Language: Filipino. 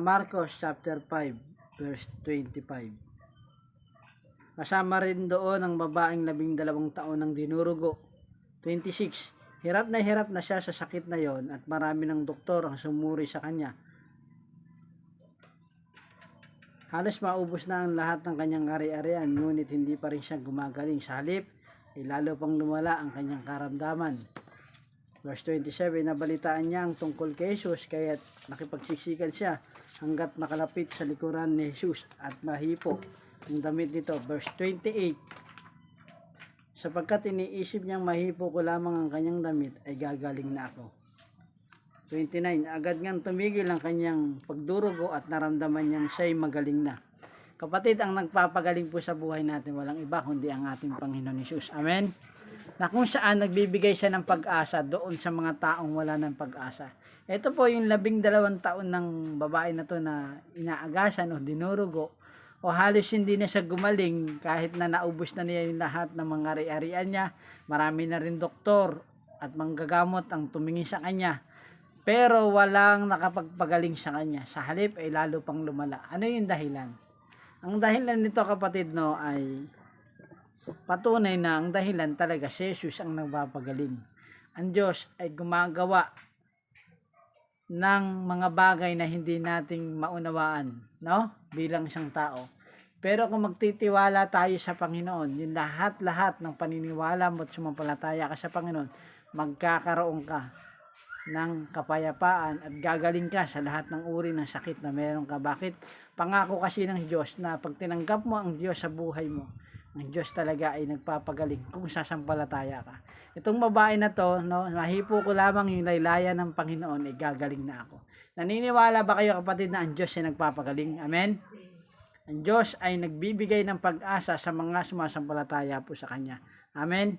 Marcos chapter 5 verse 25. Kasama rin doon ang babaeng 12 taon ng dinurugo. 26. Hirap na siya sa sakit na yon at marami ng doktor ang sumuri sa kanya. Halos maubos na ang lahat ng kanyang ari-arian, ngunit hindi pa rin siya gumagaling. Sa halip ay lalo pang lumala ang kanyang karamdaman. Verse 27, nabalitaan niya ang tungkol kay Jesus, kaya nakipagsiksikan siya hanggat makalapit sa likuran ni Jesus at mahipo ang damit nito. Verse 28, sapagkat iniisip niyang mahipo ko lamang ang kanyang damit, ay gagaling na ako. 29, agad ngang tumigil ang kanyang pagdurugo at naramdaman niyang siya'y magaling na. Kapatid, ang nagpapagaling po sa buhay natin walang iba kundi ang ating Panginoon Jesus. Amen. Na kung saan nagbibigay siya ng pag-asa doon sa mga taong wala ng pag-asa. Ito po yung 12 taon ng babae na to na inaagasan o dinurugo o halos hindi na siya gumaling kahit na naubos na niya yung lahat ng mga ari-arian niya. Marami na rin doktor at manggagamot ang tumingin sa kanya. Pero walang nakapagpagaling sa kanya. Sa halip ay lalo pang lumala. Ano yung dahilan? Ang dahilan nito kapatid no ay patunay na ang dahilan talaga si Jesus ang nagpapagaling. Ang Diyos ay gumagawa ng mga bagay na hindi nating maunawaan, no? Bilang isang tao. Pero kung magtitiwala tayo sa Panginoon, yung lahat-lahat ng paniniwala mo at sumampalataya ka sa Panginoon, magkakaroon ka ng kapayapaan at gagaling ka sa lahat ng uri ng sakit na meron ka. Bakit? Pangako kasi ng Diyos na pag tinanggap mo ang Diyos sa buhay mo, ang Diyos talaga ay nagpapagaling kung sasampalataya ka. Itong babae na to, no, mahipo ko lamang yung laylayan ng Panginoon, ay gagaling na ako. Naniniwala ba kayo kapatid na ang Diyos ay nagpapagaling? Amen? Ang Diyos ay nagbibigay ng pag-asa sa mga sumasampalataya po sa Kanya. Amen?